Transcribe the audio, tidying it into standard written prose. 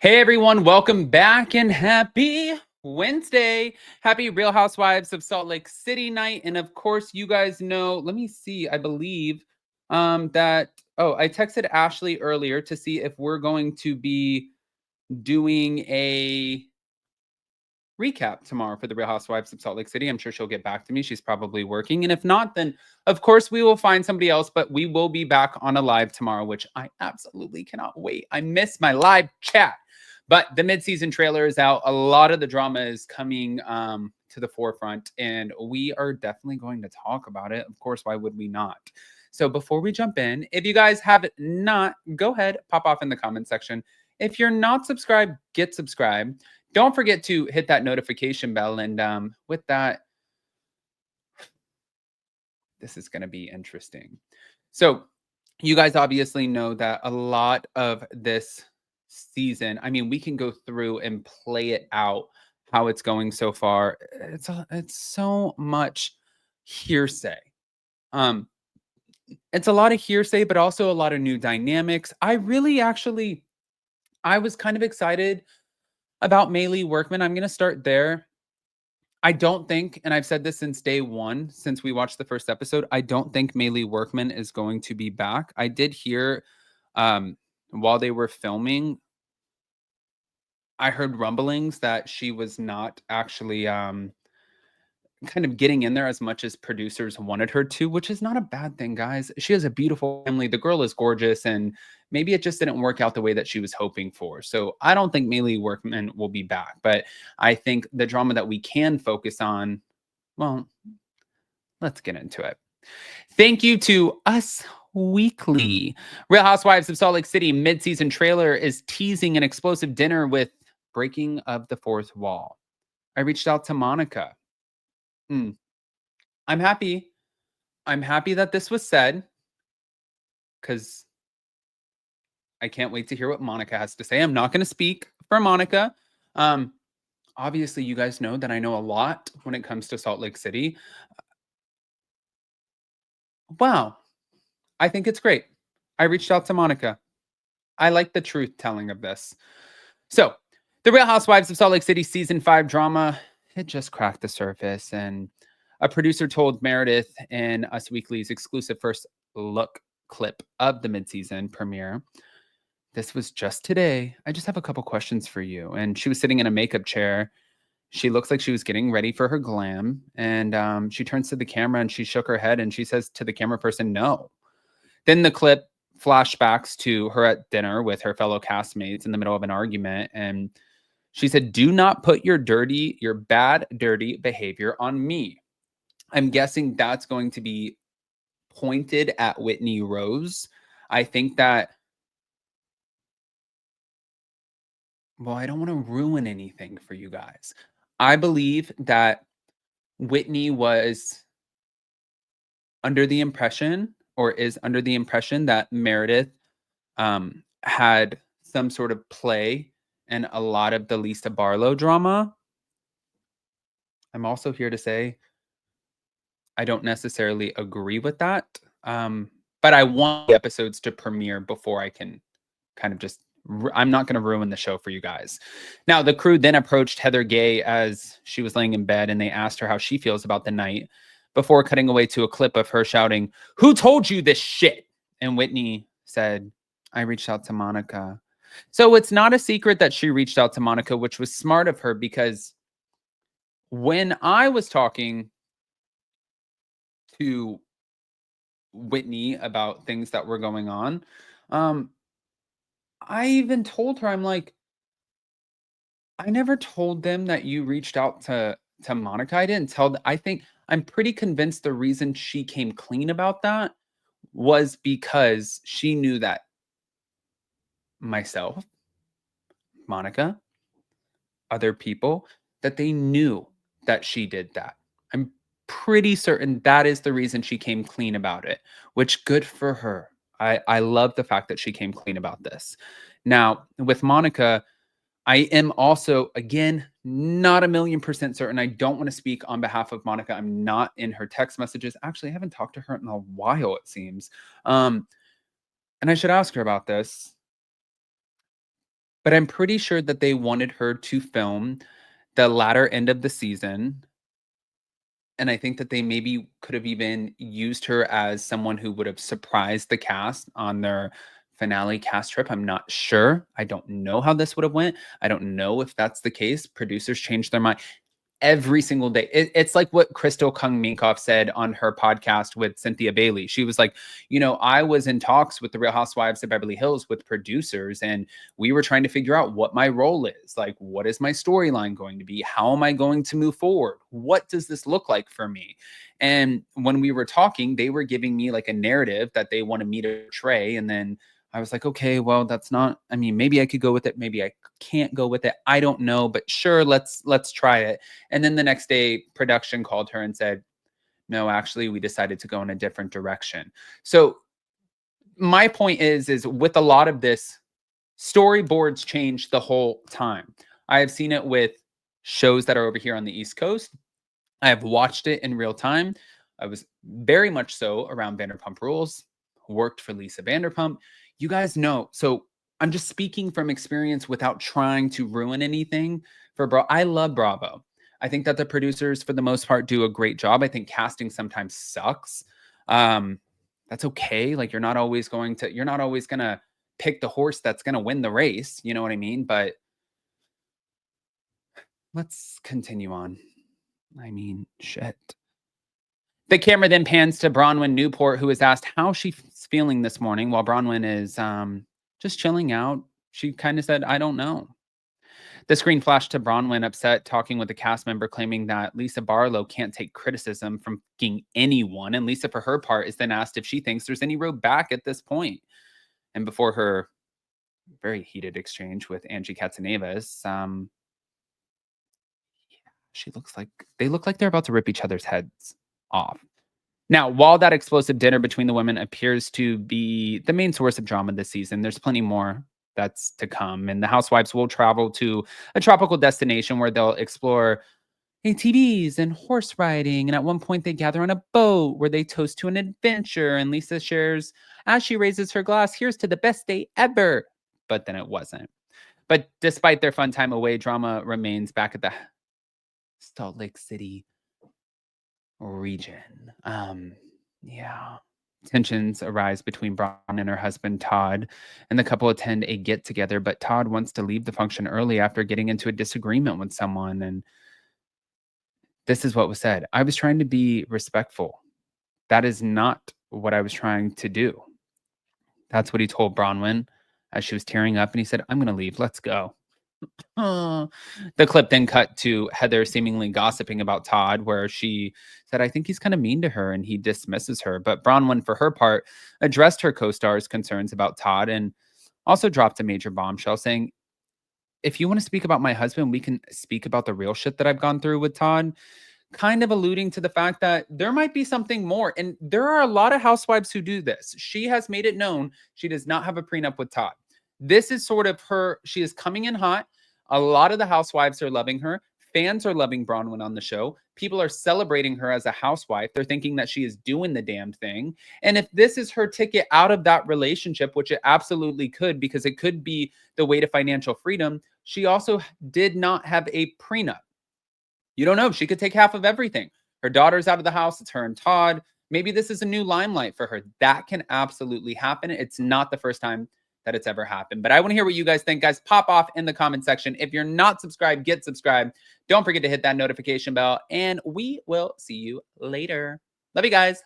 Hey everyone, welcome back and happy Wednesday. Happy Real Housewives of Salt Lake City night. And of course, you guys know, let me see, I believe that I texted Ashley earlier to see if we're going to be doing a recap tomorrow for the Real Housewives of Salt Lake City. I'm sure she'll get back to me. She's probably working. And if not, then of course we will find somebody else, but we will be back on a live tomorrow, which I absolutely cannot wait. I miss my live chat. But the mid-season trailer is out. A lot of the drama is coming to the forefront, and we are definitely going to talk about it. Of course, why would we not? So before we jump in, if you guys have not, go ahead, pop off in the comment section. If you're not subscribed, get subscribed. Don't forget to hit that notification bell. And with that, this is going to be interesting. So you guys obviously know that a lot of this season, I mean, we can go through and play it out how it's going so far. It's so much hearsay. Um, it's a lot of hearsay, but also a lot of new dynamics. I was kind of excited about Mely Workman. I'm going to start there. I don't think, and I've said this since day one, since we watched the first episode, I don't think Mely Workman is going to be back. I did hear while they were filming, I heard rumblings that she was not actually kind of getting in there as much as producers wanted her to, which is not a bad thing, guys. She has a beautiful family. The girl is gorgeous, and maybe it just didn't work out the way that she was hoping for. So I don't think Mely Workman will be back, but I think the drama that we can focus on, well, let's get into it. Thank you to Us Weekly. Real Housewives of Salt Lake City mid-season trailer is teasing an explosive dinner with breaking of the fourth wall. I reached out to Monica. I'm happy. I'm happy that this was said because I can't wait to hear what Monica has to say. I'm not going to speak for Monica. Um, Obviously, you guys know that I know a lot when it comes to Salt Lake City. Wow. I think it's great. I reached out to Monica. I like the truth telling of this. So, the Real Housewives of Salt Lake City season 5 drama, it just cracked the surface. And a producer told Meredith in Us Weekly's exclusive first look clip of the midseason premiere, this was just today. I just have a couple questions for you. And she was sitting in a makeup chair. She looks like she was getting ready for her glam. And she turns to the camera and she shook her head and she says to the camera person, no. Then the clip flashbacks to her at dinner with her fellow castmates in the middle of an argument. And she said, do not put your bad, dirty behavior on me. I'm guessing that's going to be pointed at Whitney Rose. I think that, well, I don't want to ruin anything for you guys. I believe that Whitney was under the impression or is under the impression that Meredith had some sort of play in a lot of the Lisa Barlow drama. I'm also here to say I don't necessarily agree with that. But I want the episodes to premiere before I can kind of just, I'm not going to ruin the show for you guys. Now, the crew then approached Heather Gay as she was laying in bed and they asked her how she feels about the night before cutting away to a clip of her shouting, "Who told you this shit?" And Whitney said, I reached out to Monica. So it's not a secret that she reached out to Monica, which was smart of her because when I was talking to Whitney about things that were going on, um, I even told her, I'm like, I never told them that you reached out to Monica. I didn't tell them. I think I'm pretty convinced the reason she came clean about that was because she knew that myself, Monica, other people, that they knew that she did that. I'm pretty certain that is the reason she came clean about it, which good for her. I love the fact that she came clean about this. Now, with Monica, I am also, again, not a million% certain. I don't want to speak on behalf of Monica. I'm not in her text messages. Actually, I haven't talked to her in a while, it seems. And I should ask her about this. but I'm pretty sure that they wanted her to film the latter end of the season, and I think that they maybe could have even used her as someone who would have surprised the cast on their finale cast trip. I'm not sure. I don't know how this would have went. I don't know if that's the case. Producers changed their mind every single day. It's like what Crystal Kung Minkoff said on her podcast with Cynthia Bailey. She was like, I was in talks with the Real Housewives of Beverly Hills with producers, and we were trying to figure out what my role is. Like, what is my storyline going to be? How am I going to move forward? What does this look like for me? And when we were talking, they were giving me like a narrative that they wanted me to portray. And then I was like, okay, well, that's not, I mean, maybe I could go with it. Maybe I can't go with it. I don't know, but sure, let's try it. And then the next day, production called her and said, no, actually, we decided to go in a different direction. So my point is with a lot of this, storyboards change the whole time. I have seen it with shows that are over here on the East Coast. I have watched it in real time. I was very much so around Vanderpump Rules, worked for Lisa Vanderpump. You guys know. So I'm just speaking from experience without trying to ruin anything for Bro. I love Bravo. I think that the producers, for the most part, do a great job. I think casting sometimes sucks. Um, that's okay. Like, you're not always gonna pick the horse that's gonna win the race. You know what I mean? But let's continue on. I mean, shit. The camera then pans to Bronwyn Newport, who is asked how she's feeling this morning while Bronwyn is just chilling out. She kind of said, I don't know. The screen flashed to Bronwyn upset, talking with a cast member, claiming that Lisa Barlow can't take criticism from fucking anyone. And Lisa, for her part, is then asked if she thinks there's any road back at this point. And before her very heated exchange with Angie Katzenevas, they look like they're about to rip each other's heads off. Now, while that explosive dinner between the women appears to be the main source of drama this season, there's plenty more that's to come. And the housewives will travel to a tropical destination where they'll explore ATVs and horse riding. And at one point, they gather on a boat where they toast to an adventure. And Lisa shares, as she raises her glass, here's to the best day ever. But then it wasn't. But despite their fun time away, drama remains back at the Salt Lake City region. Yeah. Tensions arise between Braun and her husband, Todd, and the couple attend a get together, but Todd wants to leave the function early after getting into a disagreement with someone. And this is what was said. I was trying to be respectful. That is not what I was trying to do. That's what he told Bronwyn as she was tearing up. And he said, I'm going to leave. Let's go. The clip then cut to Heather seemingly gossiping about Todd, where she said, I think he's kind of mean to her, and he dismisses her. But Bronwyn, for her part, addressed her co-star's concerns about Todd and also dropped a major bombshell saying, if you want to speak about my husband, we can speak about the real shit that I've gone through with Todd. Kind of alluding to the fact that there might be something more. And there are a lot of housewives who do this. She has made it known she does not have a prenup with Todd. This is sort of her, she is coming in hot. A lot of the housewives are loving her. Fans are loving Bronwyn on the show. People are celebrating her as a housewife. They're thinking that she is doing the damn thing. And if this is her ticket out of that relationship, which it absolutely could, because it could be the way to financial freedom, she also did not have a prenup. You don't know. She could take half of everything. Her daughter's out of the house. It's her and Todd. Maybe this is a new limelight for her. That can absolutely happen. It's not the first time that it's ever happened. But I want to hear what you guys think. Guys, pop off in the comment section. If you're not subscribed, get subscribed. Don't forget to hit that notification bell. And we will see you later. Love you guys.